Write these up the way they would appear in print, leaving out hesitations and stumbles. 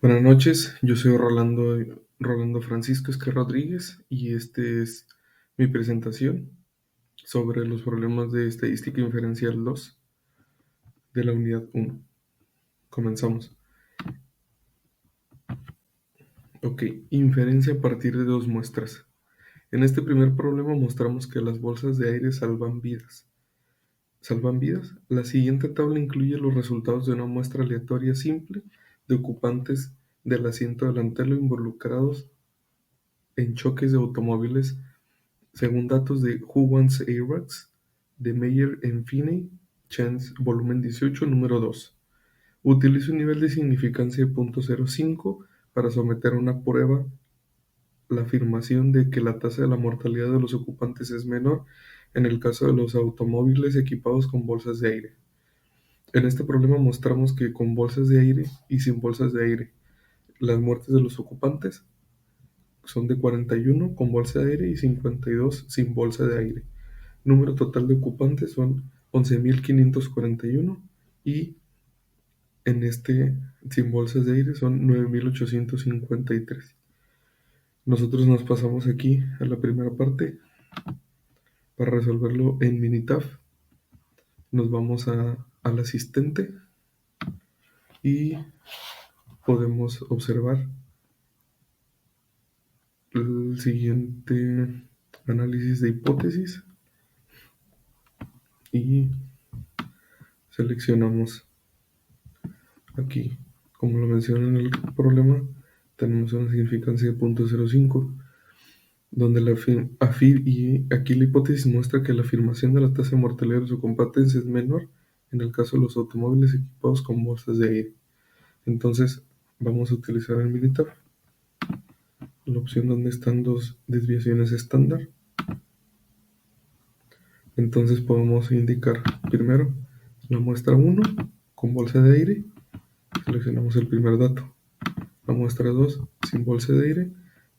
Buenas noches, yo soy Rolando Francisco Esquer Rodríguez y este es mi presentación sobre los problemas de estadística inferencial 2 de la unidad 1. Comenzamos. Ok, inferencia a partir de dos muestras. En este primer problema mostramos que las bolsas de aire salvan vidas. ¿Salvan vidas? La siguiente tabla incluye los resultados de una muestra aleatoria simple de ocupantes del asiento delantero involucrados en choques de automóviles según datos de Who Wants Airbags de Meyer en Finney, Chance, volumen 18, número 2. Utiliza un nivel de significancia de 0.05 para someter a una prueba la afirmación de que la tasa de la mortalidad de los ocupantes es menor en el caso de los automóviles equipados con bolsas de aire. En este problema mostramos que con bolsas de aire y sin bolsas de aire, las muertes de los ocupantes son de 41 con bolsa de aire y 52 sin bolsa de aire. Número total de ocupantes son 11.541 y en este sin bolsas de aire son 9.853. Nosotros nos pasamos aquí a la primera parte para resolverlo en Minitab. Nos vamos al asistente y podemos observar el siguiente análisis de hipótesis y seleccionamos aquí, como lo mencioné en el problema, tenemos una significancia de 0.05, donde y aquí la hipótesis muestra que la afirmación de la tasa de mortalidad de los ocupantes es menor en el caso de los automóviles equipados con bolsas de aire. Entonces, vamos a utilizar el Minitab, la opción donde están dos desviaciones estándar. Entonces podemos indicar primero la muestra 1 con bolsa de aire, seleccionamos el primer dato. La muestra 2 sin bolsa de aire,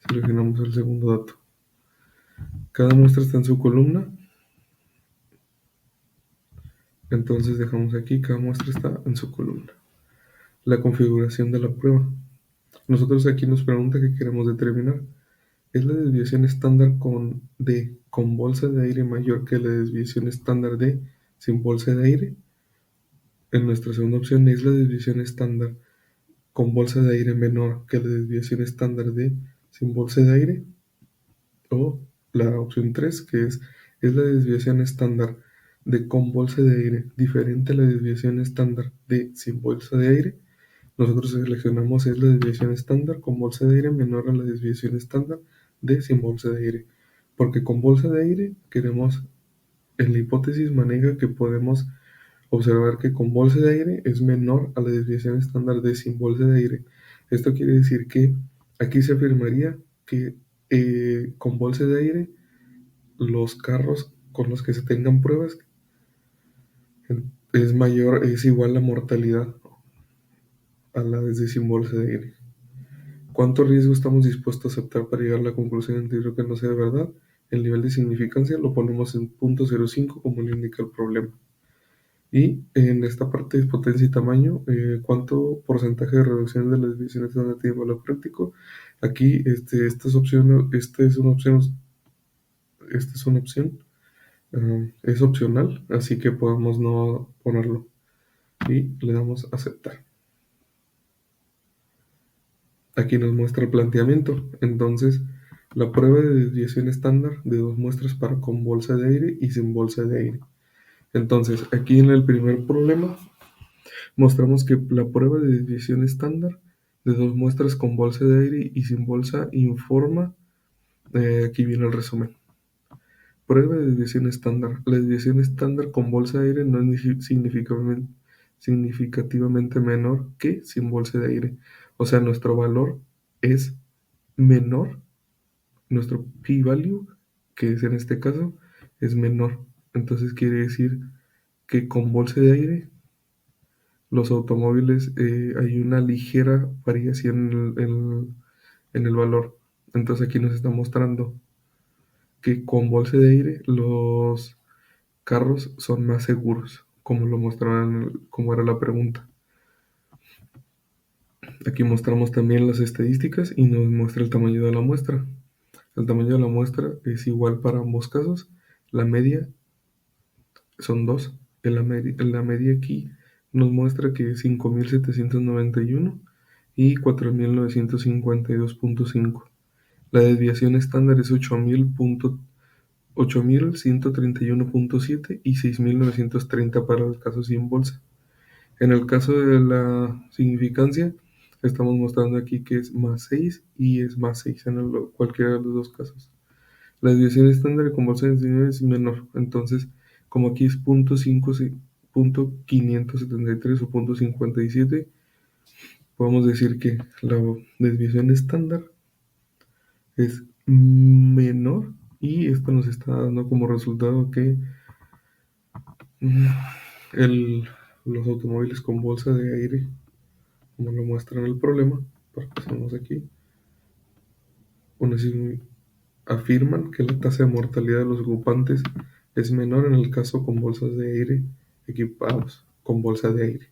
seleccionamos el segundo dato. Cada muestra está en su columna, entonces dejamos aquí, cada muestra está en su columna. La configuración de la prueba. Nosotros aquí nos pregunta qué queremos determinar. ¿Es la desviación estándar con bolsa de aire mayor que la desviación estándar de sin bolsa de aire? En nuestra segunda opción, ¿es la desviación estándar con bolsa de aire menor que la desviación estándar de sin bolsa de aire? O la opción 3, que es la desviación estándar de con bolsa de aire diferente a la desviación estándar de sin bolsa de aire. Nosotros seleccionamos es la desviación estándar con bolsa de aire menor a la desviación estándar de sin bolsa de aire, porque con bolsa de aire queremos, en la hipótesis maneja que podemos observar que con bolsa de aire es menor a la desviación estándar de sin bolsa de aire. Esto quiere decir que aquí se afirmaría que con bolsa de aire los carros con los que se tengan pruebas es igual la mortalidad a la desde sin bolsa de aire. ¿Cuánto riesgo estamos dispuestos a aceptar para llegar a la conclusión anterior que no sea verdad? El nivel de significancia lo ponemos en 0.05 como le indica el problema. Y en esta parte de potencia y tamaño, ¿cuánto porcentaje de reducción de las desviaciones estándar tiene valor práctico? Aquí esta es una opción, es opcional, así que podemos no ponerlo. Y le damos a aceptar. Aquí nos muestra el planteamiento. Entonces, la prueba de desviación estándar de dos muestras para con bolsa de aire y sin bolsa de aire. Entonces, aquí en el primer problema, mostramos que la prueba de desviación estándar de dos muestras con bolsa de aire y sin bolsa informa, aquí viene el resumen. Prueba de desviación estándar. La desviación estándar con bolsa de aire no es significativamente menor que sin bolsa de aire. O sea, nuestro valor es menor, nuestro p-value, que es en este caso, es menor. Entonces quiere decir que con bolsa de aire, los automóviles hay una ligera variación en el valor. Entonces aquí nos está mostrando que con bolsa de aire los carros son más seguros, como lo mostraban, como era la pregunta. Aquí mostramos también las estadísticas y nos muestra el tamaño de la muestra. El tamaño de la muestra es igual para ambos casos. La media son 2. La media aquí nos muestra que es 5.791 y 4.952.5. La desviación estándar es 8.131.7 y 6.930 para el caso sin bolsa. En el caso de la significancia, estamos mostrando aquí que es más 6 y es más 6 en cualquiera de los dos casos. La desviación estándar con bolsa de 19 es menor, entonces como aquí es punto 573 o punto 57, podemos decir que la desviación estándar es menor y esto nos está dando como resultado que mm, el, los automóviles con bolsa de aire, como lo muestra en el problema, pasamos aquí, afirman que la tasa de mortalidad de los ocupantes es menor en el caso con bolsas de aire equipados con bolsa de aire.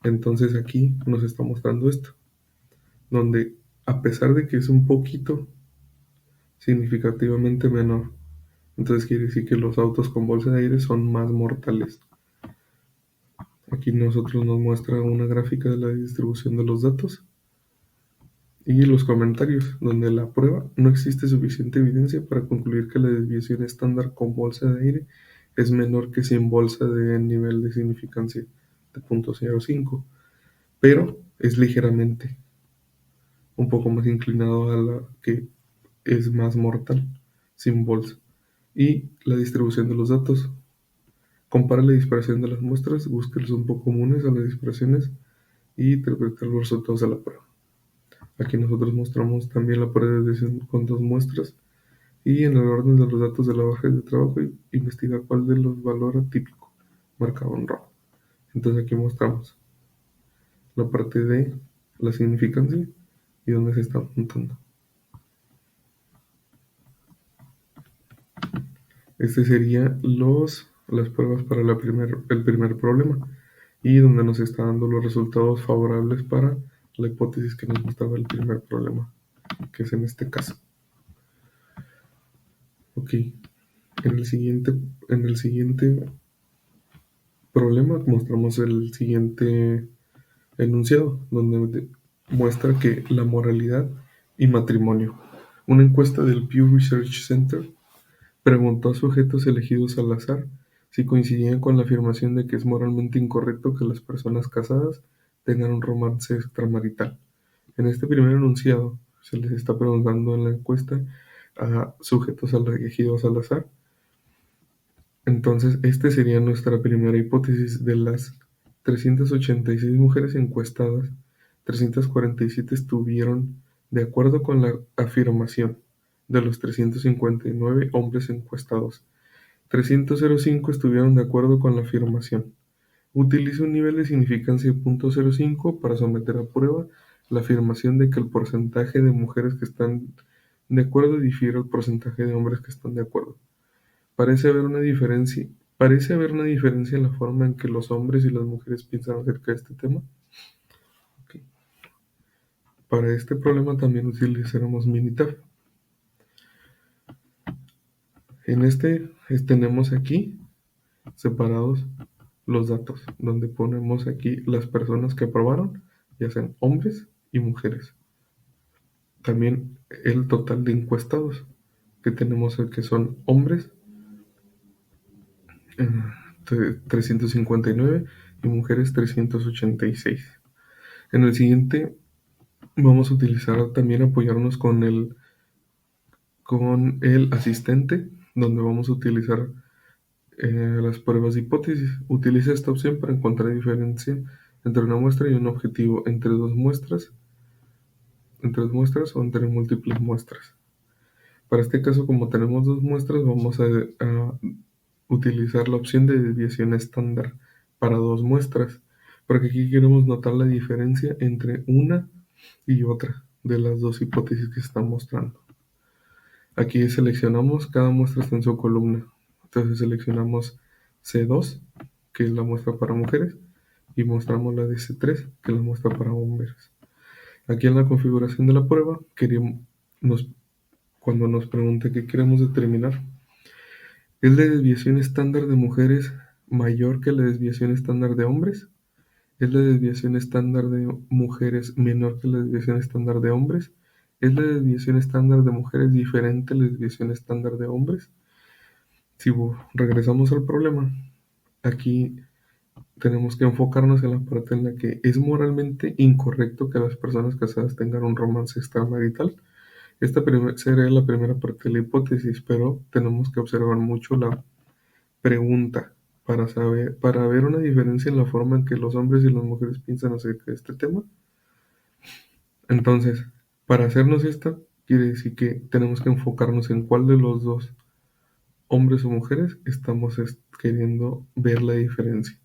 Entonces aquí nos está mostrando esto, donde a pesar de que es un poquito significativamente menor, entonces quiere decir que los autos con bolsa de aire son más mortales. Aquí nosotros nos muestra una gráfica de la distribución de los datos y los comentarios, donde la prueba no existe suficiente evidencia para concluir que la desviación estándar con bolsa de aire es menor que sin bolsa de nivel de significancia de 0.05, pero es ligeramente un poco más inclinado a la que es más mortal sin bolsa. Y la distribución de los datos. Compara la dispersión de las muestras, busca los un poco comunes a las dispersiones y interpreta los resultados de la prueba. Aquí nosotros mostramos también la prueba con dos muestras y en el orden de los datos de la hoja de trabajo investigar cuál de los valora típico, marcado en rojo. Entonces aquí mostramos la parte de la significancia y dónde se está apuntando. Este sería las pruebas para el primer problema y donde nos está dando los resultados favorables para la hipótesis que nos mostraba el primer problema, que es en este caso. Ok, en el siguiente problema mostramos el siguiente enunciado, donde muestra que la moralidad y matrimonio. Una encuesta del Pew Research Center preguntó a sujetos elegidos al azar si coincidían con la afirmación de que es moralmente incorrecto que las personas casadas tengan un romance extramarital. En este primer enunciado se les está preguntando en la encuesta a sujetos elegidos al azar. Entonces, esta sería nuestra primera hipótesis. De las 386 mujeres encuestadas, 347 estuvieron de acuerdo con la afirmación de los 359 hombres encuestados. 305 estuvieron de acuerdo con la afirmación. Utiliza un nivel de significancia de 0.05 para someter a prueba la afirmación de que el porcentaje de mujeres que están de acuerdo difiere al porcentaje de hombres que están de acuerdo. Parece haber una diferencia en la forma en que los hombres y las mujeres piensan acerca de este tema. Okay. Para este problema también utilizaremos Minitab. En tenemos aquí separados los datos, donde ponemos aquí las personas que aprobaron, ya sean hombres y mujeres. También el total de encuestados, que tenemos que son hombres, 359 y mujeres 386. En el siguiente vamos a utilizar también apoyarnos con el asistente, donde vamos a utilizar las pruebas de hipótesis. Utiliza esta opción para encontrar diferencia entre una muestra y un objetivo, entre dos muestras o entre múltiples muestras. Para este caso, como tenemos dos muestras, vamos a utilizar la opción de desviación estándar para dos muestras, porque aquí queremos notar la diferencia entre una y otra de las dos hipótesis que se están mostrando. Aquí seleccionamos, cada muestra está en su columna. Entonces seleccionamos C2, que es la muestra para mujeres, y mostramos la de C3, que es la muestra para hombres. Aquí en la configuración de la prueba, nos, cuando nos pregunta qué queremos determinar, ¿es la desviación estándar de mujeres mayor que la desviación estándar de hombres? ¿Es la desviación estándar de mujeres menor que la desviación estándar de hombres? ¿Es la desviación estándar de mujeres diferente a la desviación estándar de hombres? Si regresamos al problema, aquí tenemos que enfocarnos en la parte en la que es moralmente incorrecto que las personas casadas tengan un romance extramarital. Esta sería la primera parte de la hipótesis, pero tenemos que observar mucho la pregunta para ver una diferencia en la forma en que los hombres y las mujeres piensan acerca de este tema. Entonces, para hacernos esta, quiere decir que tenemos que enfocarnos en cuál de los dos, hombres o mujeres, estamos queriendo ver la diferencia.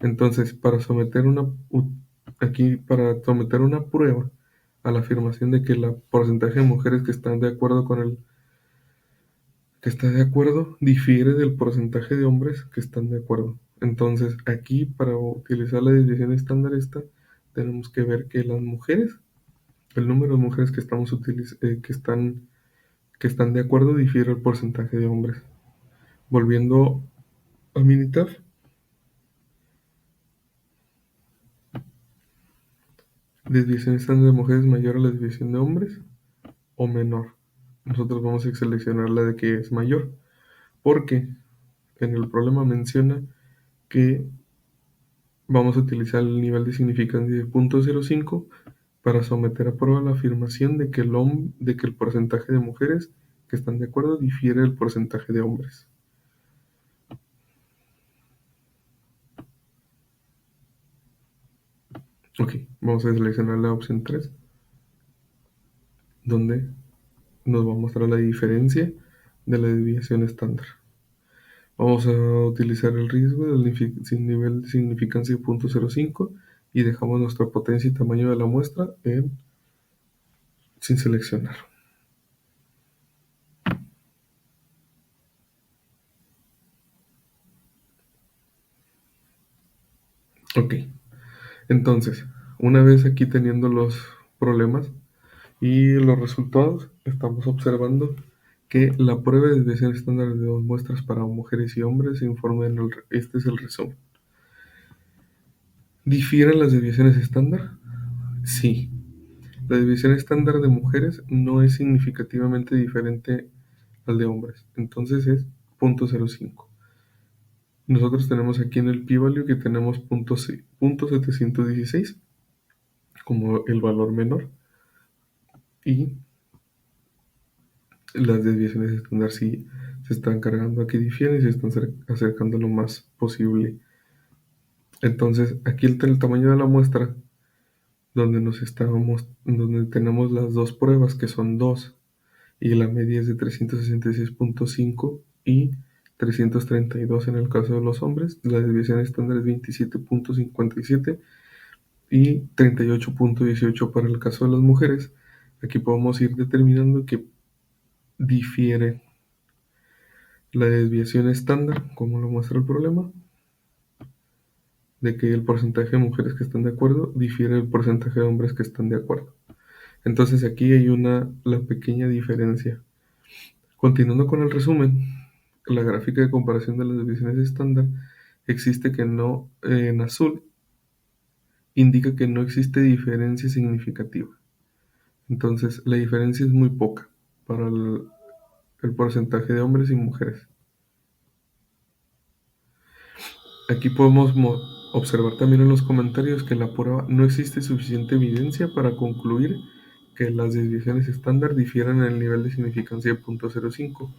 Entonces, para someter una prueba a la afirmación de que el porcentaje de mujeres que están de acuerdo con el que está de acuerdo difiere del porcentaje de hombres que están de acuerdo. Entonces, aquí para utilizar la desviación estándar esta, tenemos que ver que las mujeres, el número de mujeres que que están de acuerdo difiere el porcentaje de hombres. Volviendo a Minitab, desviación estándar de mujeres mayor a la desviación de hombres o menor. Nosotros vamos a seleccionar la de que es mayor, porque en el problema menciona que vamos a utilizar el nivel de significancia de 0.05 para someter a prueba la afirmación de que el porcentaje de mujeres que están de acuerdo difiere del porcentaje de hombres. Ok, vamos a seleccionar la opción 3, donde nos va a mostrar la diferencia de la desviación estándar. Vamos a utilizar el riesgo sin nivel de significancia de 0.05 y dejamos nuestra potencia y tamaño de la muestra sin seleccionar. Ok, entonces, una vez aquí teniendo los problemas y los resultados, estamos observando que la prueba de desviación estándar de dos muestras para mujeres y hombres se informa este es el resumen. ¿Difieren las desviaciones estándar? Sí. La desviación estándar de mujeres no es significativamente diferente al de hombres, entonces es 0.05. Nosotros tenemos aquí en el p-value que tenemos 0.716 como el valor menor y las desviaciones estándar sí se están cargando aquí difieren y se están acercando lo más posible. Entonces aquí el tamaño de la muestra donde tenemos las dos pruebas que son 2 y la media es de 366.5 y 332 en el caso de los hombres. La desviación estándar es 27.57 y 38.18 para el caso de las mujeres. Aquí podemos ir determinando que difiere la desviación estándar, como lo muestra el problema, de que el porcentaje de mujeres que están de acuerdo difiere del porcentaje de hombres que están de acuerdo. Entonces aquí hay la pequeña diferencia. Continuando con el resumen, la gráfica de comparación de las desviaciones estándar existe que no, en azul, indica que no existe diferencia significativa. Entonces, la diferencia es muy poca para el porcentaje de hombres y mujeres. Aquí podemos observar también en los comentarios que la prueba no existe suficiente evidencia para concluir que las desviaciones estándar difieren en el nivel de significancia de 0.05.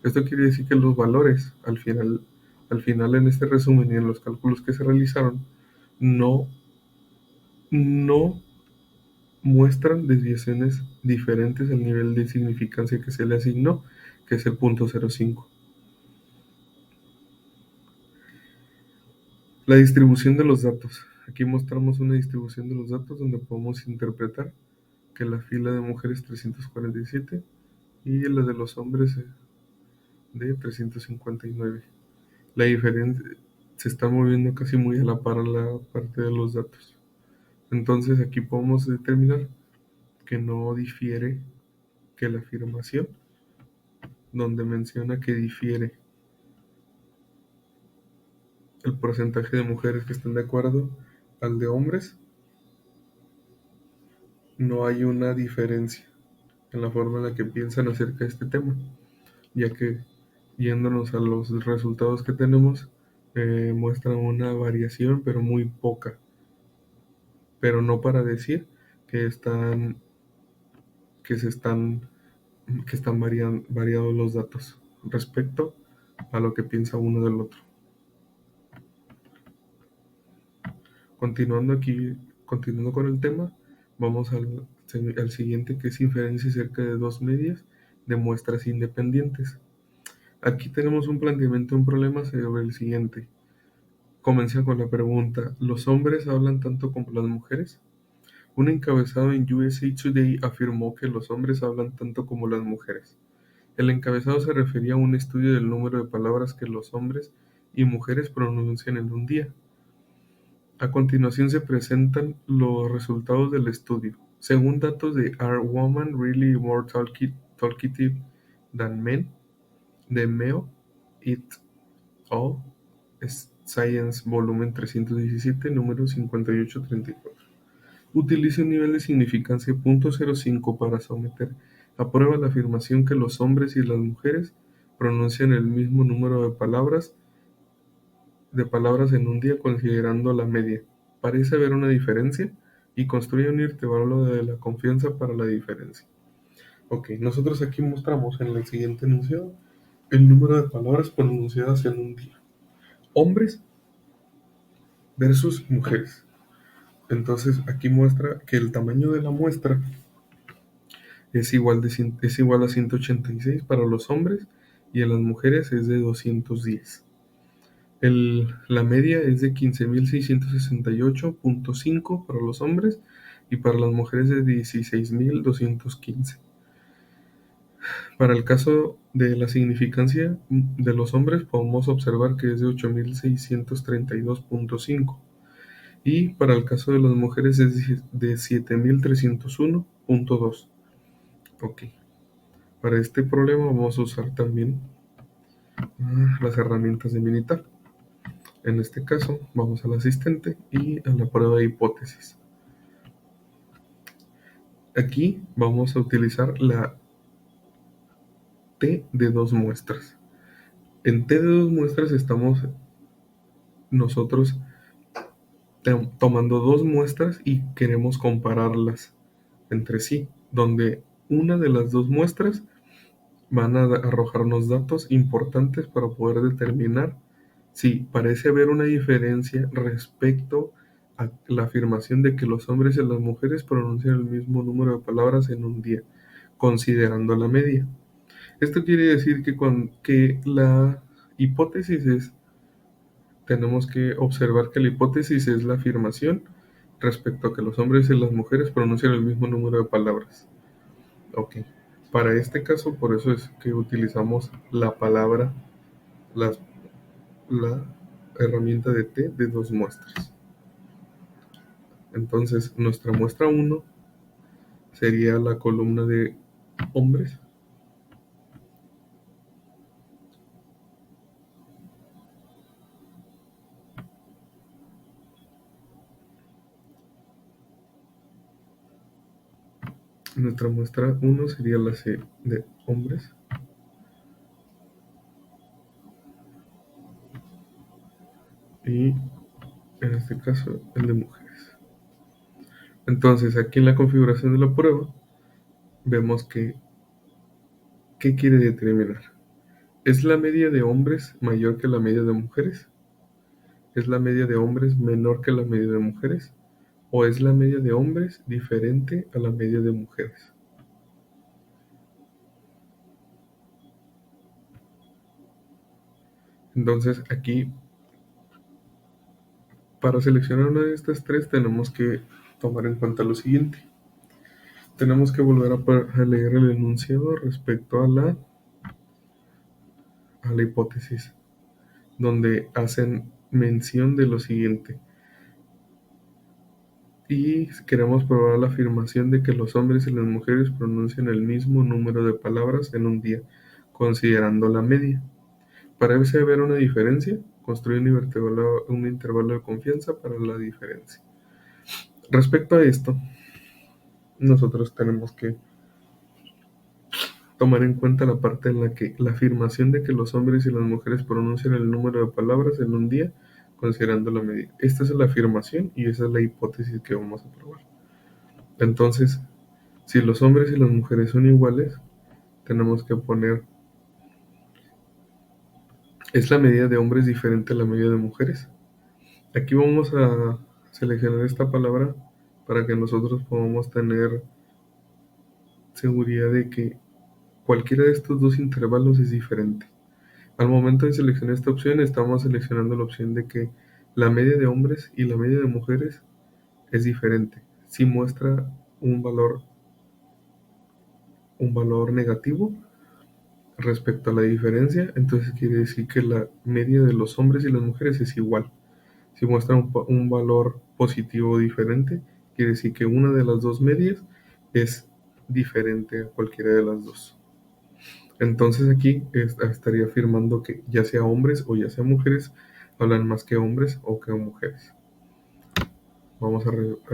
Esto quiere decir que los valores al final en este resumen y en los cálculos que se realizaron no, no muestran desviaciones diferentes al nivel de significancia que se le asignó, que es el 0.05. La distribución de los datos. Aquí mostramos una distribución de los datos donde podemos interpretar que la fila de mujeres 347 y la de los hombres de 359. La diferencia se está moviendo casi muy a la par la parte de los datos. Entonces aquí podemos determinar que no difiere, que la afirmación donde menciona que difiere el porcentaje de mujeres que están de acuerdo al de hombres, no hay una diferencia en la forma en la que piensan acerca de este tema, ya que yéndonos a los resultados que tenemos, muestran una variación, pero muy poca, pero no para decir que que se están, que están variados los datos respecto a lo que piensa uno del otro. Continuando con el tema, vamos al siguiente, que es inferencia acerca de dos medias de muestras independientes. Aquí tenemos un planteamiento, un problema sobre el siguiente. Comienza con la pregunta: ¿los hombres hablan tanto como las mujeres? Un encabezado en USA Today afirmó que los hombres hablan tanto como las mujeres. El encabezado se refería a un estudio del número de palabras que los hombres y mujeres pronuncian en un día. A continuación se presentan los resultados del estudio. Según datos de Are Women Really More Talkative Than Men? De Meo et al. Science, volumen 317, número 5834. Utilice un nivel de significancia .05 para someter a prueba la afirmación que los hombres y las mujeres pronuncian el mismo número de palabras en un día considerando la media. Parece haber una diferencia y construye un intervalo de la confianza para la diferencia. Ok, nosotros aquí mostramos en el siguiente enunciado el número de palabras pronunciadas en un día. Hombres versus mujeres. Entonces aquí muestra que el tamaño de la muestra es igual a 186 para los hombres y en las mujeres es de 210. La media es de 15.668.5 para los hombres y para las mujeres de 16.215. Para el caso de la significancia de los hombres podemos observar que es de 8.632.5 y para el caso de las mujeres es de 7.301.2. Ok, para este problema vamos a usar también las herramientas de Minitab. En este caso vamos al asistente y a la prueba de hipótesis. Aquí vamos a utilizar la T de dos muestras. En T de dos muestras estamos nosotros tomando dos muestras y queremos compararlas entre sí, donde una de las dos muestras van a arrojarnos datos importantes para poder determinar si parece haber una diferencia respecto a la afirmación de que los hombres y las mujeres pronuncian el mismo número de palabras en un día, considerando la media. Esto quiere decir que la hipótesis es, tenemos que observar que la hipótesis es la afirmación respecto a que los hombres y las mujeres pronuncian el mismo número de palabras. Ok, para este caso, por eso es que utilizamos la palabra, la herramienta de T de dos muestras. Entonces, nuestra muestra 1 sería la columna de hombres. Nuestra muestra 1 sería la C de hombres. Y en este caso, el de mujeres. Entonces, aquí en la configuración de la prueba, vemos que, ¿qué quiere determinar? ¿Es la media de hombres mayor que la media de mujeres? ¿Es la media de hombres menor que la media de mujeres? ¿O es la media de hombres diferente a la media de mujeres? Entonces, aquí, para seleccionar una de estas tres, tenemos que tomar en cuenta lo siguiente. Tenemos que volver a leer el enunciado respecto a la hipótesis, donde hacen mención de lo siguiente. Y queremos probar la afirmación de que los hombres y las mujeres pronuncian el mismo número de palabras en un día, considerando la media. Para ver una diferencia, construye un intervalo de confianza para la diferencia. Respecto a esto, nosotros tenemos que tomar en cuenta la parte en la que la afirmación de que los hombres y las mujeres pronuncian el número de palabras en un día, considerando la media. Esta es la afirmación y esa es la hipótesis que vamos a probar. Entonces, si los hombres y las mujeres son iguales, tenemos que poner, ¿es la medida de hombres diferente a la medida de mujeres? Aquí vamos a seleccionar esta palabra para que nosotros podamos tener seguridad de que cualquiera de estos dos intervalos es diferente. Al momento de seleccionar esta opción, estamos seleccionando la opción de que la media de hombres y la media de mujeres es diferente. Si muestra un valor negativo respecto a la diferencia, entonces quiere decir que la media de los hombres y las mujeres es igual. Si muestra un valor positivo diferente, quiere decir que una de las dos medias es diferente a cualquiera de las dos. Entonces aquí estaría afirmando que ya sea hombres o ya sea mujeres, hablan más que hombres o que mujeres. Vamos a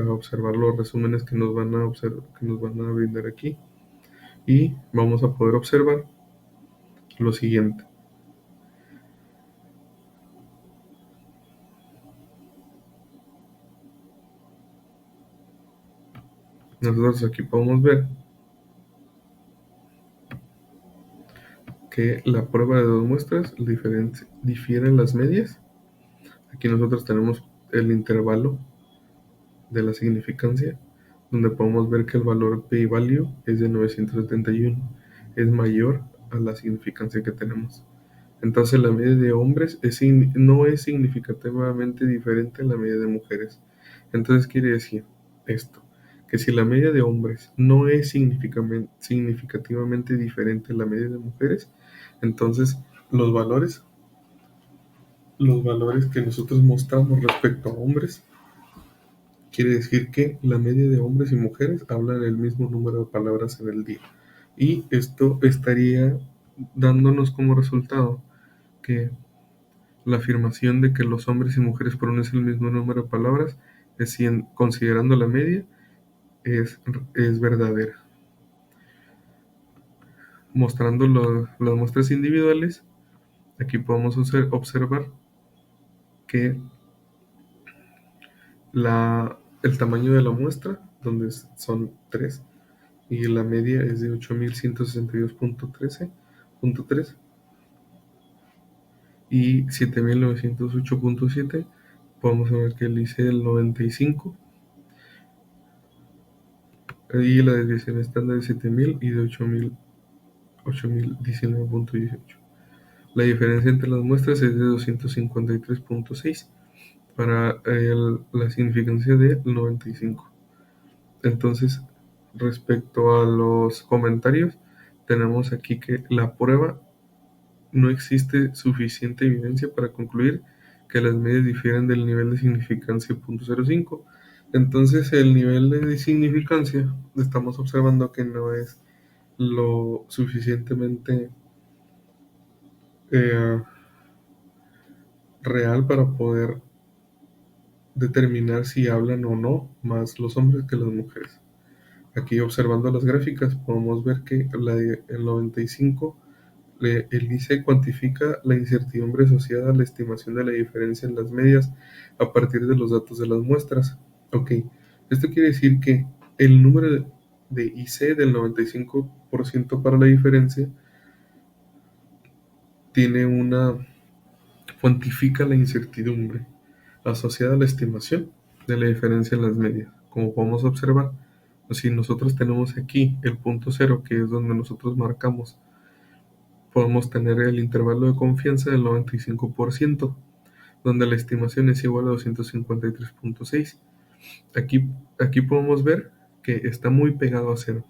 observar los resúmenes que nos van a brindar aquí y vamos a poder observar lo siguiente. Nosotros aquí podemos ver que la prueba de dos muestras difieren las medias. Aquí nosotros tenemos el intervalo de la significancia, donde podemos ver que el valor p-value es de 971, es mayor a la significancia que tenemos. Entonces la media de hombres no es significativamente diferente a la media de mujeres. Entonces quiere decir esto, que si la media de hombres no es significativamente diferente a la media de mujeres, entonces los valores que nosotros mostramos respecto a hombres, quiere decir que la media de hombres y mujeres hablan el mismo número de palabras en el día. Y esto estaría dándonos como resultado que la afirmación de que los hombres y mujeres pronuncian el mismo número de palabras, considerando la media, es verdadera. Mostrando las muestras individuales, aquí podemos observar que el tamaño de la muestra, donde son 3, y la media es de 8162.13.3 y 7908.7, podemos ver que el IC del 95 y la desviación estándar de 7000 y de 8019.18. La diferencia entre las muestras es de 253.6 para la significancia de 95. Entonces, respecto a los comentarios, tenemos aquí que la prueba no existe suficiente evidencia para concluir que las medias difieren del nivel de significancia 0.05. Entonces, el nivel de significancia estamos observando que no es lo suficientemente real para poder determinar si hablan o no más los hombres que las mujeres. Aquí observando las gráficas podemos ver que el 95, el ICE cuantifica la incertidumbre asociada a la estimación de la diferencia en las medias a partir de los datos de las muestras. Ok, esto quiere decir que el número de IC del 95% para la diferencia cuantifica la incertidumbre asociada a la estimación de la diferencia en las medias. Como podemos observar, si nosotros tenemos aquí el punto cero, que es donde nosotros marcamos, podemos tener el intervalo de confianza del 95%, donde la estimación es igual a 253.6. Aquí podemos ver que está muy pegado a cero.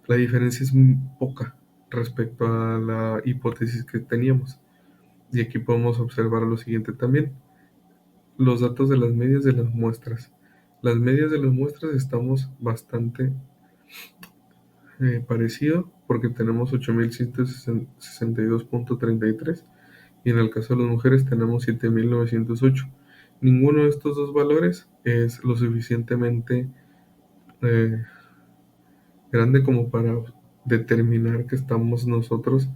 La diferencia es poca respecto a la hipótesis que teníamos. Y aquí podemos observar lo siguiente también. Los datos de las medias de las muestras. Las medias de las muestras estamos bastante parecido porque tenemos 8.162.33 y en el caso de las mujeres tenemos 7.908. Ninguno de estos dos valores es lo suficientemente eh, grande como para determinar que estamos nosotros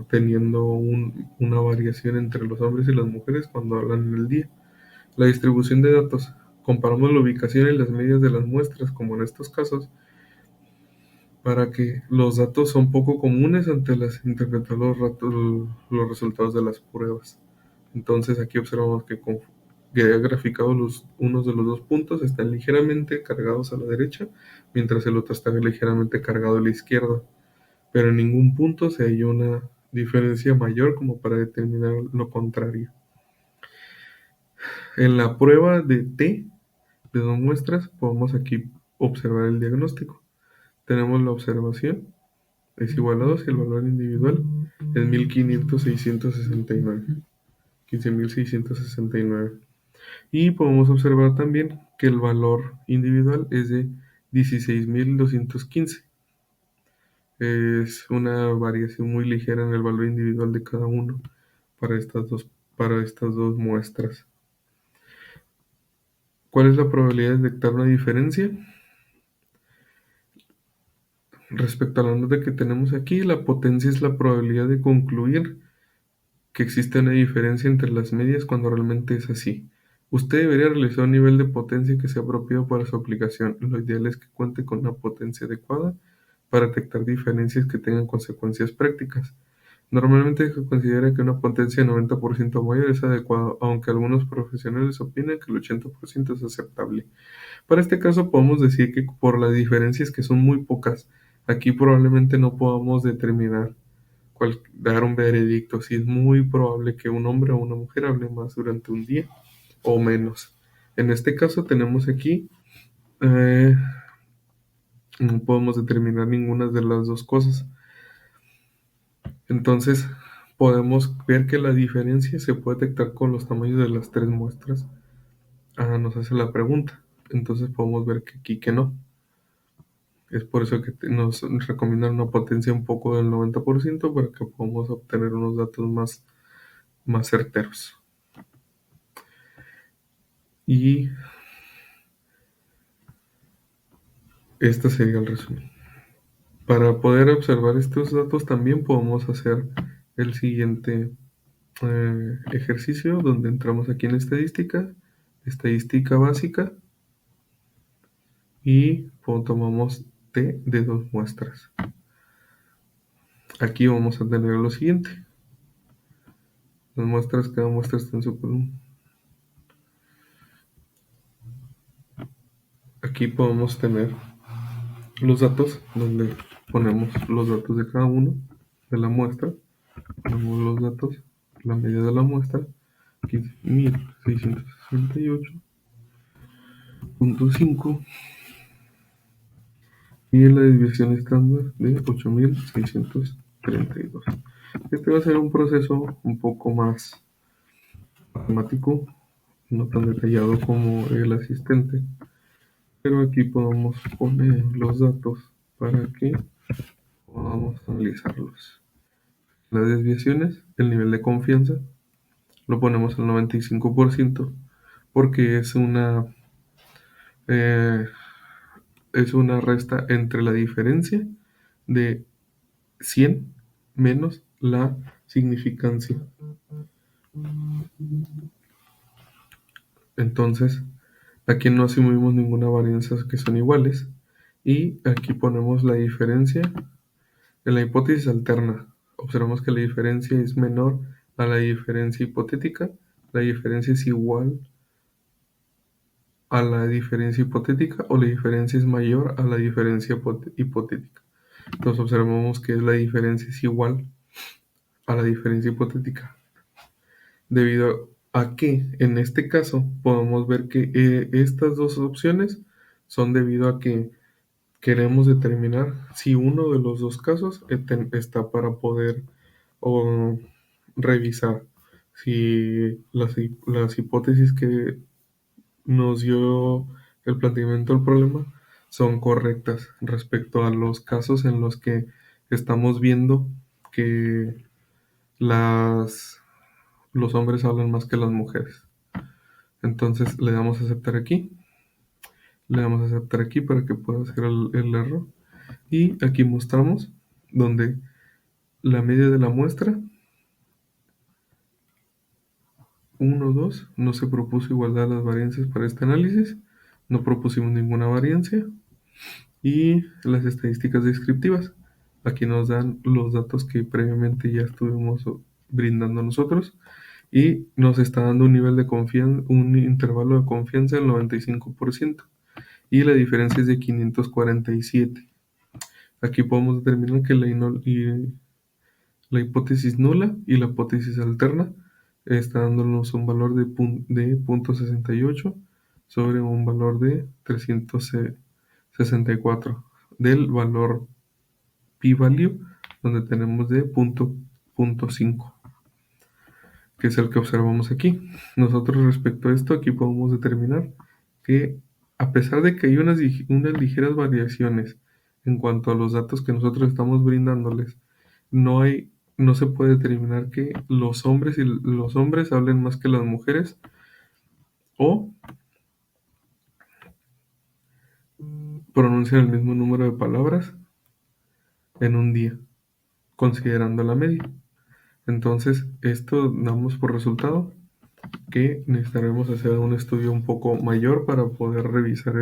teniendo una variación entre los hombres y las mujeres cuando hablan en el día. La distribución de datos. Comparamos la ubicación y las medias de las muestras, como en estos casos, para que los datos son poco comunes ante las interpretar los resultados de las pruebas. Entonces aquí observamos que graficado unos de los dos puntos están ligeramente cargados a la derecha, mientras el otro está ligeramente cargado a la izquierda, pero en ningún punto se halla una diferencia mayor como para determinar lo contrario. En la prueba de T de dos muestras podemos aquí observar el diagnóstico. Tenemos la observación es igual a 2 y el valor individual es 15.669. 15.669. Y podemos observar también que el valor individual es de 16.215. Es una variación muy ligera en el valor individual de cada uno para estas dos muestras. ¿Cuál es la probabilidad de detectar una diferencia? Respecto a la nota que tenemos aquí, la potencia es la probabilidad de concluir que existe una diferencia entre las medias cuando realmente es así. Usted debería realizar un nivel de potencia que sea apropiado para su aplicación. Lo ideal es que cuente con una potencia adecuada para detectar diferencias que tengan consecuencias prácticas. Normalmente se considera que una potencia de 90% mayor es adecuada, aunque algunos profesionales opinan que el 80% es aceptable. Para este caso podemos decir que por las diferencias que son muy pocas, aquí probablemente no podamos determinar dar un veredicto si es muy probable que un hombre o una mujer hable más durante un día o menos. En este caso tenemos aquí, eh, no podemos determinar ninguna de las dos cosas. Entonces podemos ver que la diferencia se puede detectar con los tamaños de las tres muestras. Nos hace la pregunta. Entonces podemos ver que aquí que no. Es por eso que nos recomiendan una potencia un poco del 90% para que podamos obtener unos datos más certeros. Y este sería el resumen. Para poder observar estos datos también podemos hacer el siguiente ejercicio donde entramos aquí en estadística básica y tomamos T de dos muestras. Aquí vamos a tener lo siguiente. Las muestras, cada muestra está en su columna. Aquí podemos tener los datos donde ponemos los datos de cada uno de la muestra. Ponemos los datos, la medida de la muestra, 15.668.5 y la desviación estándar de 8.632. Este va a ser un proceso un poco más matemático, no tan detallado como el asistente, pero aquí podemos poner los datos para que podamos analizarlos. Las desviaciones, el nivel de confianza, lo ponemos al 95% porque eh, es una resta entre la diferencia de 100 menos la significancia. Entonces, aquí no asumimos ninguna varianza que son iguales y aquí ponemos la diferencia en la hipótesis alterna. Observamos que la diferencia es menor a la diferencia hipotética, la diferencia es igual a la diferencia hipotética o la diferencia es mayor a la diferencia hipotética. Entonces observamos que la diferencia es igual a la diferencia hipotética. Debido a que en este caso podemos ver que estas dos opciones son debido a que queremos determinar si uno de los dos casos está para poder revisar si las hipótesis que nos dio el planteamiento del problema son correctas respecto a los casos en los que estamos viendo que los hombres hablan más que las mujeres. Entonces le damos a aceptar aquí, le damos a aceptar aquí para que pueda hacer el error. Y aquí mostramos donde la media de la muestra 1, 2, no se propuso igualdad de las varianzas para este análisis, no propusimos ninguna variancia. Y las estadísticas descriptivas. Aquí nos dan los datos que previamente ya estuvimos brindando nosotros y nos está dando un nivel de confianza, un intervalo de confianza del 95% y la diferencia es de 547. Aquí podemos determinar que la hipótesis nula y la hipótesis alterna está dándonos un valor de 0.68 sobre un valor de 364 del valor p-value, donde tenemos de 0.5, que es el que observamos aquí. Nosotros respecto a esto, aquí podemos determinar que a pesar de que hay unas ligeras variaciones en cuanto a los datos que nosotros estamos brindándoles, no se puede determinar que los hombres hablen más que las mujeres o pronuncian el mismo número de palabras en un día, considerando la media. Entonces, esto damos por resultado que necesitaremos hacer un estudio un poco mayor para poder revisar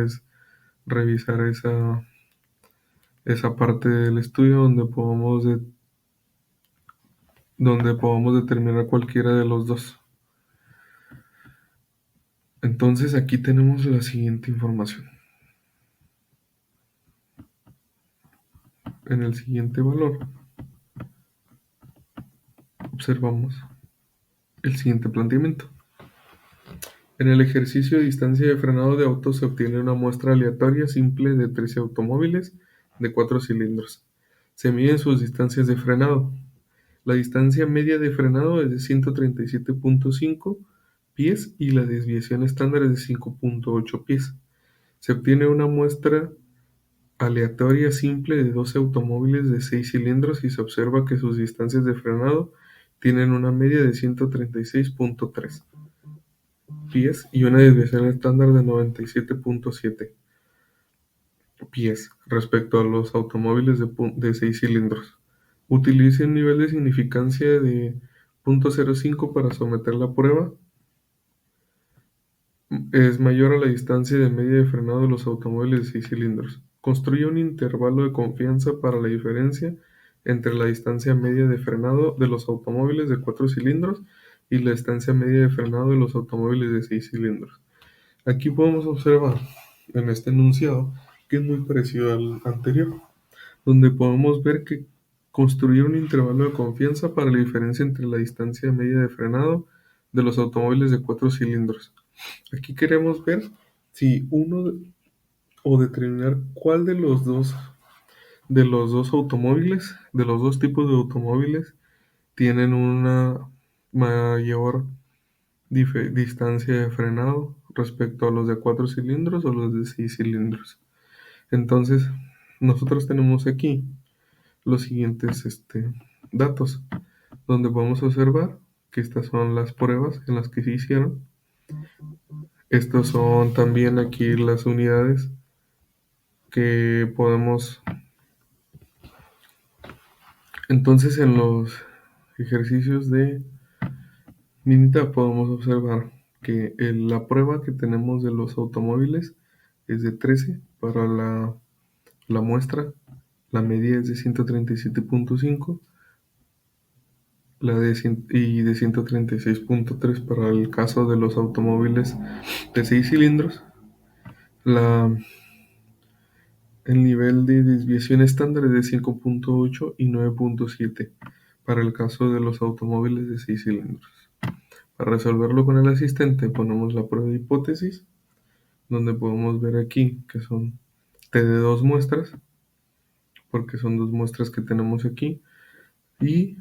esa parte del estudio donde podamos determinar cualquiera de los dos. Entonces aquí tenemos la siguiente información. En el siguiente valor observamos el siguiente planteamiento. En el ejercicio de distancia de frenado de auto se obtiene una muestra aleatoria simple de 13 automóviles de 4 cilindros. Se miden sus distancias de frenado. La distancia media de frenado es de 137.5 pies y la desviación estándar es de 5.8 pies. Se obtiene una muestra aleatoria simple de 12 automóviles de 6 cilindros y se observa que sus distancias de frenado tienen una media de 136.3 pies y una desviación estándar de 97.7 pies respecto a los automóviles de 6 cilindros. Utilice un nivel de significancia de 0.05 para someter la prueba. Es mayor a la distancia de media de frenado de los automóviles de 6 cilindros. Construye un intervalo de confianza para la diferencia entre la distancia media de frenado de los automóviles de 4 cilindros y la distancia media de frenado de los automóviles de 6 cilindros. Aquí podemos observar en este enunciado que es muy parecido al anterior, donde podemos ver que construir un intervalo de confianza para la diferencia entre la distancia media de frenado de los automóviles de 4 cilindros. Aquí queremos ver si o determinar cuál de los dos automóviles, de los dos tipos de automóviles, tienen una mayor distancia de frenado respecto a los de 4 cilindros o los de 6 cilindros. Entonces, nosotros tenemos aquí los siguientes datos, donde podemos observar que estas son las pruebas en las que se hicieron. Estos son también aquí las unidades que podemos. Entonces, en los ejercicios de Minita podemos observar que la prueba que tenemos de los automóviles es de 13 para la muestra. La media es de 137.5 y de 136.3 para el caso de los automóviles de 6 cilindros. El nivel de desviación estándar es de 5.8 y 9.7 para el caso de los automóviles de 6 cilindros. Para resolverlo con el asistente ponemos la prueba de hipótesis, donde podemos ver aquí que son T de dos muestras, porque son dos muestras que tenemos aquí, y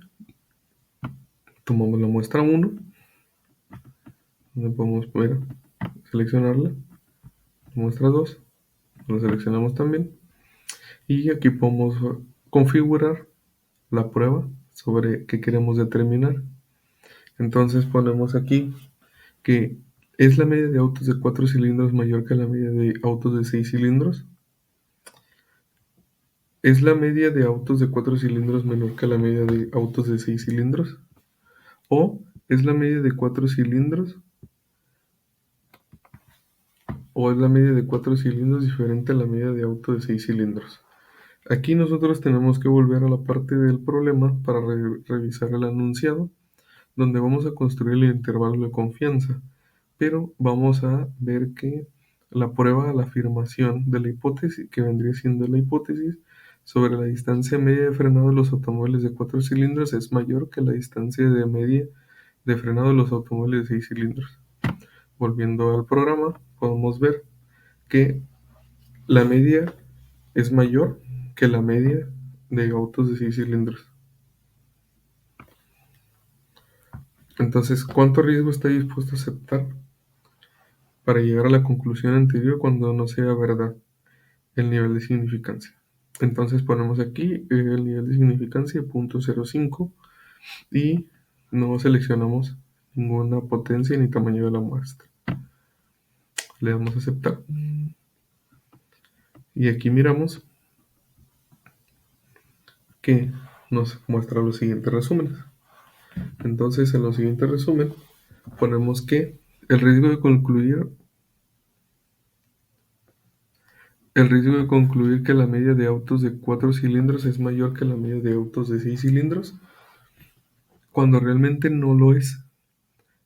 tomamos la muestra 1, donde podemos ver seleccionarla, muestra 2, lo seleccionamos también y aquí podemos configurar la prueba sobre qué queremos determinar. Entonces ponemos aquí que es la media de autos de 4 cilindros mayor que la media de autos de 6 cilindros. ¿Es la media de autos de 4 cilindros menor que la media de autos de 6 cilindros? ¿O es la media de 4 cilindros o es la media de 4 cilindros diferente a la media de auto de 6 cilindros? Aquí nosotros tenemos que volver a la parte del problema para revisar el enunciado, donde vamos a construir el intervalo de confianza, pero vamos a ver que la prueba, la afirmación de la hipótesis, que vendría siendo la hipótesis sobre la distancia media de frenado de los automóviles de 4 cilindros es mayor que la distancia de media de frenado de los automóviles de 6 cilindros. Volviendo al programa, podemos ver que la media es mayor que la media de autos de 6 cilindros. Entonces, ¿cuánto riesgo está dispuesto a aceptar para llegar a la conclusión anterior cuando no sea verdad el nivel de significancia? Entonces ponemos aquí el nivel de significancia 0.05 y no seleccionamos ninguna potencia ni tamaño de la muestra. Le damos a aceptar y aquí miramos que nos muestra los siguientes resúmenes. Entonces en los siguientes resúmenes ponemos que el riesgo de concluir que la media de autos de 4 cilindros es mayor que la media de autos de 6 cilindros, cuando realmente no lo es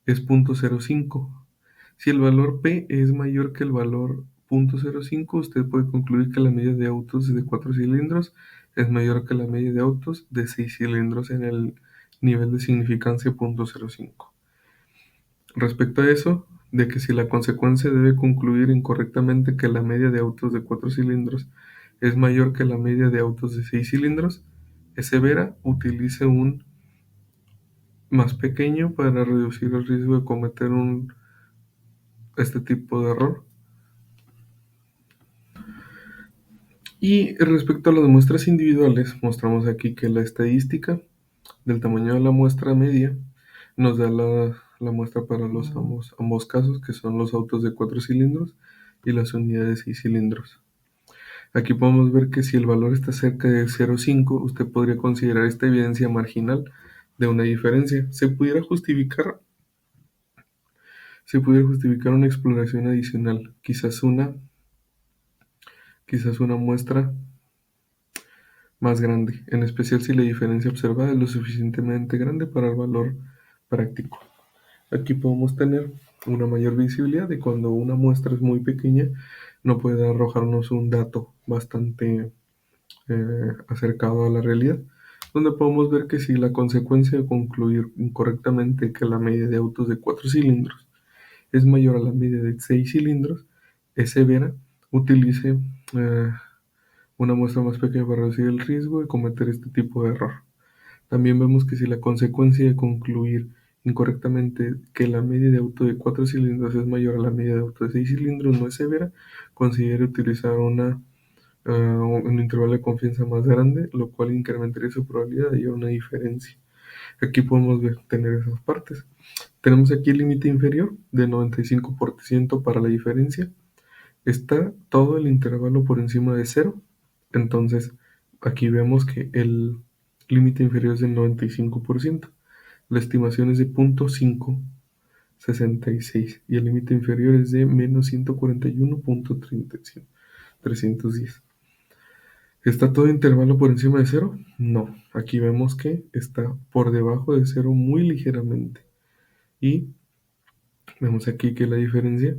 0.05. Si el valor P es mayor que el valor 0.05, usted puede concluir que la media de autos de 4 cilindros es mayor que la media de autos de 6 cilindros en el nivel de significancia 0.05. Respecto a eso, de que si la consecuencia debe concluir incorrectamente que la media de autos de 4 cilindros es mayor que la media de autos de 6 cilindros, es severa, utilice un más pequeño para reducir el riesgo de cometer este tipo de error. Y respecto a las muestras individuales, mostramos aquí que la estadística del tamaño de la muestra media nos da la muestra para los ambos casos, que son los autos de 4 cilindros y las unidades de 6 cilindros. Aquí podemos ver que si el valor está cerca de 0,5, usted podría considerar esta evidencia marginal de una diferencia. Se pudiera justificar una exploración adicional, quizás una muestra más grande, en especial si la diferencia observada es lo suficientemente grande para el valor práctico. Aquí podemos tener una mayor visibilidad de cuando una muestra es muy pequeña, no puede arrojarnos un dato bastante acercado a la realidad, donde podemos ver que si la consecuencia de concluir incorrectamente que la media de autos de 4 cilindros es mayor a la media de 6 cilindros, es severa, utilice una muestra más pequeña para reducir el riesgo de cometer este tipo de error. También vemos que si la consecuencia de concluir incorrectamente que la media de auto de 4 cilindros es mayor a la media de auto de 6 cilindros no es severa, considere utilizar un intervalo de confianza más grande, lo cual incrementaría su probabilidad de hallar una diferencia. Aquí podemos tener esas partes. Tenemos aquí el límite inferior de 95% para la diferencia. Está todo el intervalo por encima de 0. Entonces, aquí vemos que el límite inferior es del 95%. La estimación es de 0.566 y el límite inferior es de menos 141.310. ¿Está todo intervalo por encima de 0? No. Aquí vemos que está por debajo de 0 muy ligeramente. Y vemos aquí que la diferencia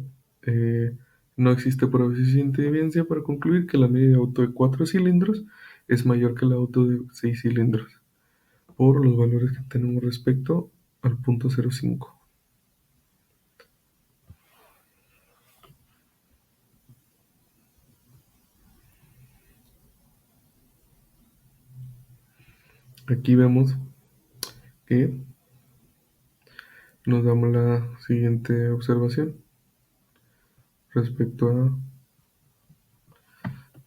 no existe prueba suficiente evidencia para concluir que la media de auto de 4 cilindros es mayor que la auto de 6 cilindros por los valores que tenemos respecto al 0.05. Aquí vemos que nos damos la siguiente observación. respecto a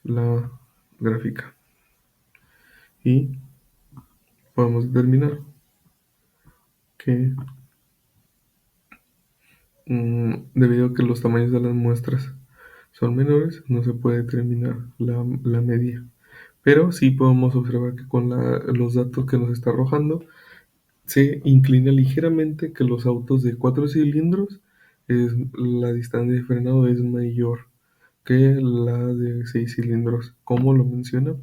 la gráfica. Y podemos determinar que debido a que los tamaños de las muestras son menores, no se puede determinar la media. Pero sí podemos observar que con los datos que nos está arrojando, se inclina ligeramente que los autos de 4 cilindros, la distancia de frenado es mayor que la de 6 cilindros, como lo menciona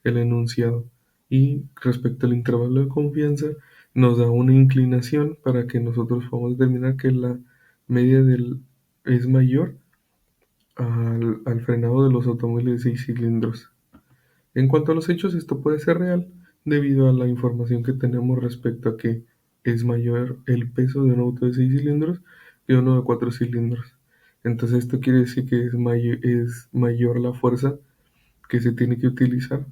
el enunciado. Y respecto al intervalo de confianza, nos da una inclinación para que nosotros podamos determinar que la media es mayor al frenado de los automóviles de 6 cilindros. En cuanto a los hechos, esto puede ser real debido a la información que tenemos respecto a que es mayor el peso de un auto de 6 cilindros que uno de 4 cilindros. Entonces esto quiere decir que es mayor la fuerza que se tiene que utilizar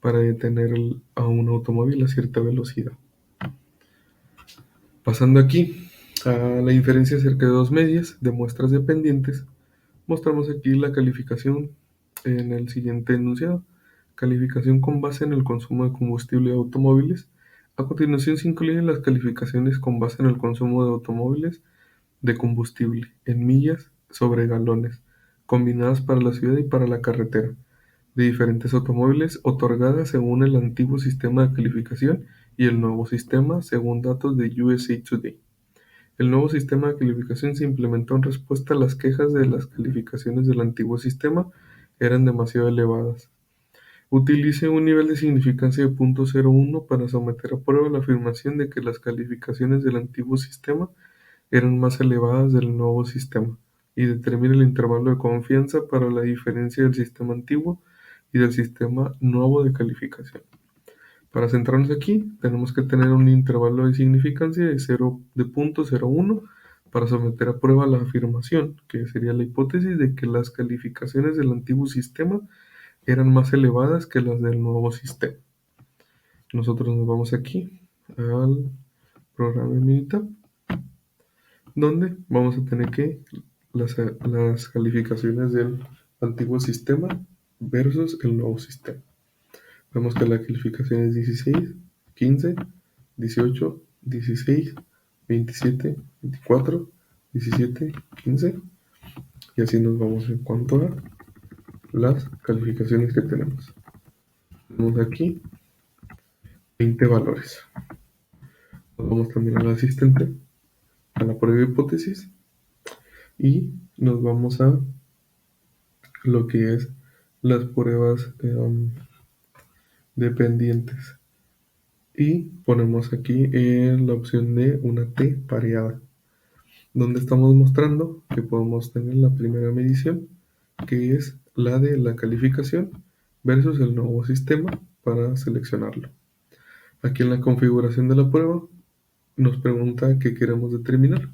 para detener a un automóvil a cierta velocidad. Pasando aquí a la diferencia acerca de dos medias de muestras dependientes, mostramos aquí la calificación en el siguiente enunciado. Calificación con base en el consumo de combustible de automóviles. A continuación se incluyen las calificaciones con base en el consumo de automóviles de combustible en millas sobre galones, combinadas para la ciudad y para la carretera, de diferentes automóviles, otorgadas según el antiguo sistema de calificación y el nuevo sistema, según datos de USA Today. El nuevo sistema de calificación se implementó en respuesta a las quejas de las calificaciones del antiguo sistema eran demasiado elevadas. Utilice un nivel de significancia de .01 para someter a prueba la afirmación de que las calificaciones del antiguo sistema eran más elevadas del nuevo sistema y determine el intervalo de confianza para la diferencia del sistema antiguo y del sistema nuevo de calificación. Para centrarnos aquí, tenemos que tener un intervalo de significancia de 0.01 para someter a prueba la afirmación, que sería la hipótesis de que las calificaciones del antiguo sistema eran más elevadas que las del nuevo sistema. Nosotros nos vamos aquí al programa Minitab, donde vamos a tener que las calificaciones del antiguo sistema versus el nuevo sistema. Vemos que la calificación es 16, 15, 18, 16, 27, 24, 17, 15 y así nos vamos en cuanto a las calificaciones que tenemos. Tenemos aquí 20 valores. Nos vamos también al asistente, a la prueba de hipótesis y nos vamos a lo que es las pruebas dependientes y ponemos aquí la opción de una T pareada, donde estamos mostrando que podemos tener la primera medición, que es la de la calificación versus el nuevo sistema para seleccionarlo. Aquí en la configuración de la prueba nos pregunta qué queremos determinar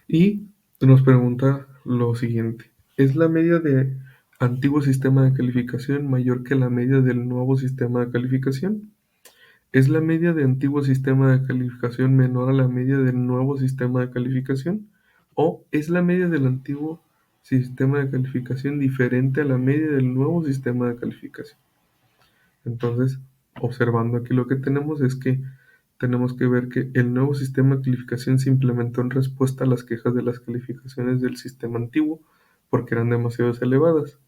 y nos pregunta lo siguiente: ¿es la media de antiguo sistema de calificación mayor que la media del nuevo sistema de calificación? ¿Es la media de antiguo sistema de calificación menor a la media del nuevo sistema de calificación? ¿O es la media del antiguo sistema de calificación diferente a la media del nuevo sistema de calificación? Entonces, observando aquí lo que tenemos es que tenemos que ver que el nuevo sistema de calificación se implementó en respuesta a las quejas de las calificaciones del sistema antiguo porque eran demasiado elevadas.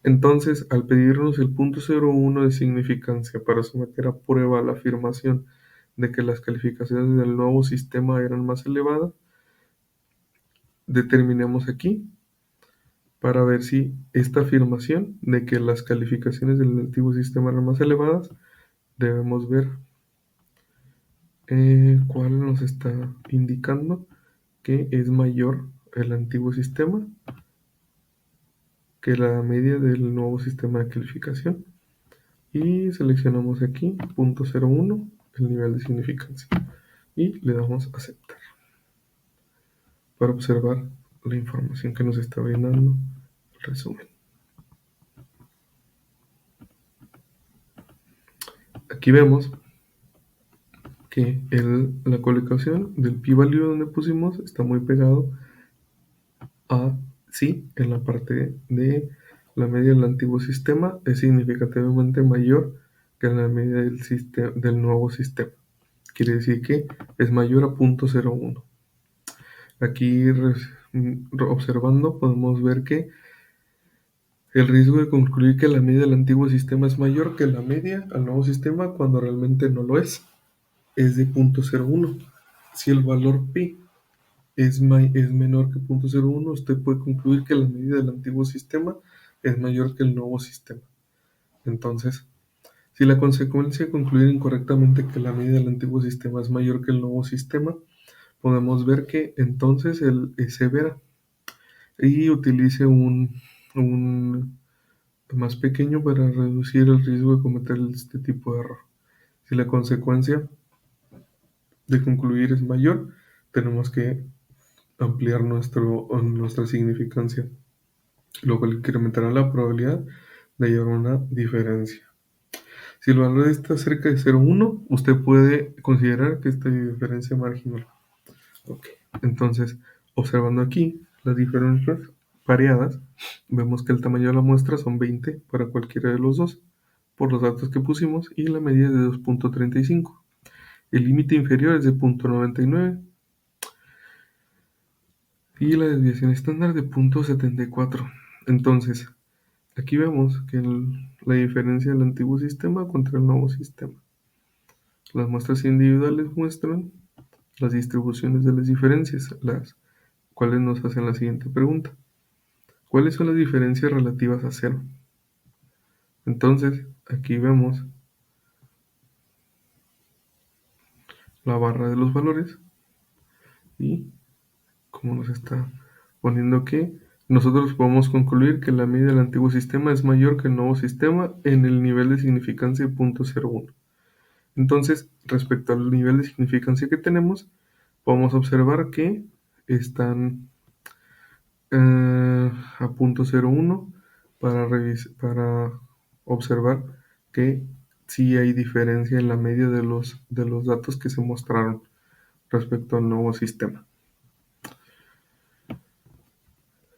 Entonces, al pedirnos el .01 de significancia para someter a prueba la afirmación de que las calificaciones del nuevo sistema eran más elevadas, determinemos aquí para ver si esta afirmación de que las calificaciones del antiguo sistema eran más elevadas, debemos ver cuál nos está indicando que es mayor el antiguo sistema que la media del nuevo sistema de calificación. Y seleccionamos aquí .01, el nivel de significancia, y le damos a aceptar para observar la información que nos está brindando el resumen. Aquí vemos que la colocación del p-value donde pusimos está muy pegado a sí, en la parte de la media del antiguo sistema es significativamente mayor que en la media del nuevo sistema. Quiere decir que es mayor a 0.01. Aquí observando podemos ver que el riesgo de concluir que la media del antiguo sistema es mayor que la media al nuevo sistema cuando realmente no lo es de 0.01. Si el valor pi es menor que 0.01, usted puede concluir que la media del antiguo sistema es mayor que el nuevo sistema. Entonces, si la consecuencia de concluir incorrectamente que la media del antiguo sistema es mayor que el nuevo sistema, podemos ver que entonces es severa y utilice un más pequeño para reducir el riesgo de cometer este tipo de error. Si la consecuencia de concluir es mayor, tenemos que ampliar nuestra significancia, lo cual incrementará la probabilidad de hallar una diferencia. Si el valor está cerca de 0,1, usted puede considerar que esta diferencia marginal. Ok, entonces, observando aquí las diferencias pareadas, vemos que el tamaño de la muestra son 20 para cualquiera de los dos, por los datos que pusimos, y la medida es de 2.35. El límite inferior es de 0.99 y la desviación estándar de 0.74. Entonces, aquí vemos que la diferencia del antiguo sistema contra el nuevo sistema. Las muestras individuales muestran las distribuciones de las diferencias, las cuales nos hacen la siguiente pregunta. ¿Cuáles son las diferencias relativas a cero? Entonces, aquí vemos la barra de los valores y como nos está poniendo que nosotros podemos concluir que la media del antiguo sistema es mayor que el nuevo sistema en el nivel de significancia de 0.01. Entonces, respecto al nivel de significancia que tenemos, podemos observar que están a 0.01 para observar que sí hay diferencia en la media de los datos que se mostraron respecto al nuevo sistema.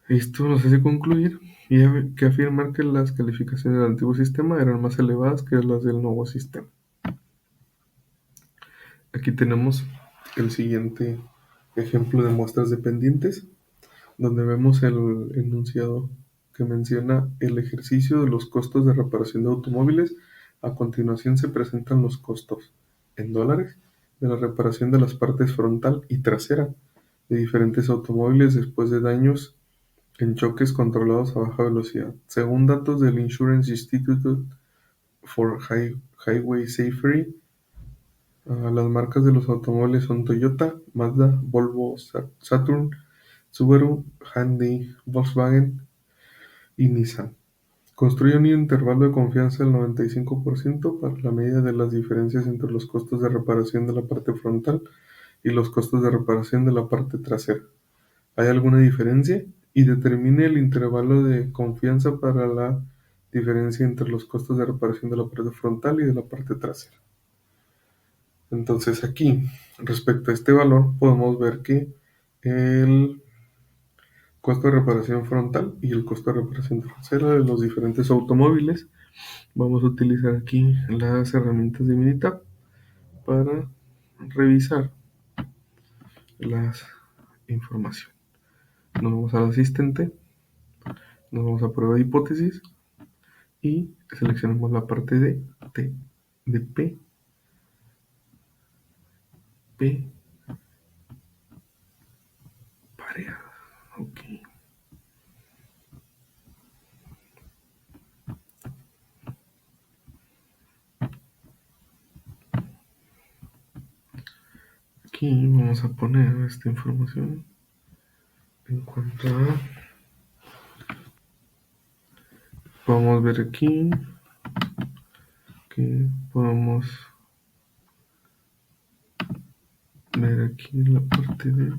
Esto nos hace concluir que afirmar que las calificaciones del antiguo sistema eran más elevadas que las del nuevo sistema. Aquí tenemos el siguiente ejemplo de muestras dependientes, donde vemos el enunciado que menciona el ejercicio de los costos de reparación de automóviles. A continuación se presentan los costos en dólares de la reparación de las partes frontal y trasera de diferentes automóviles después de daños en choques controlados a baja velocidad. Según datos del Insurance Institute for Highway Safety, las marcas de los automóviles son Toyota, Mazda, Volvo, Saturn, Subaru, Hyundai, Volkswagen y Nissan. Construye un intervalo de confianza del 95% para la medida de las diferencias entre los costos de reparación de la parte frontal y los costos de reparación de la parte trasera. ¿Hay alguna diferencia? Y determine el intervalo de confianza para la diferencia entre los costos de reparación de la parte frontal y de la parte trasera. Entonces aquí, respecto a este valor, podemos ver que el costo de reparación frontal y el costo de reparación trasera de los diferentes automóviles. Vamos a utilizar aquí las herramientas de Minitab para revisar la información. Nos vamos al asistente, nos vamos a prueba de hipótesis y seleccionamos la parte de T, de P pareada. Ok. Aquí vamos a poner esta información en cuanto a... Podemos ver aquí que podemos ver aquí la parte de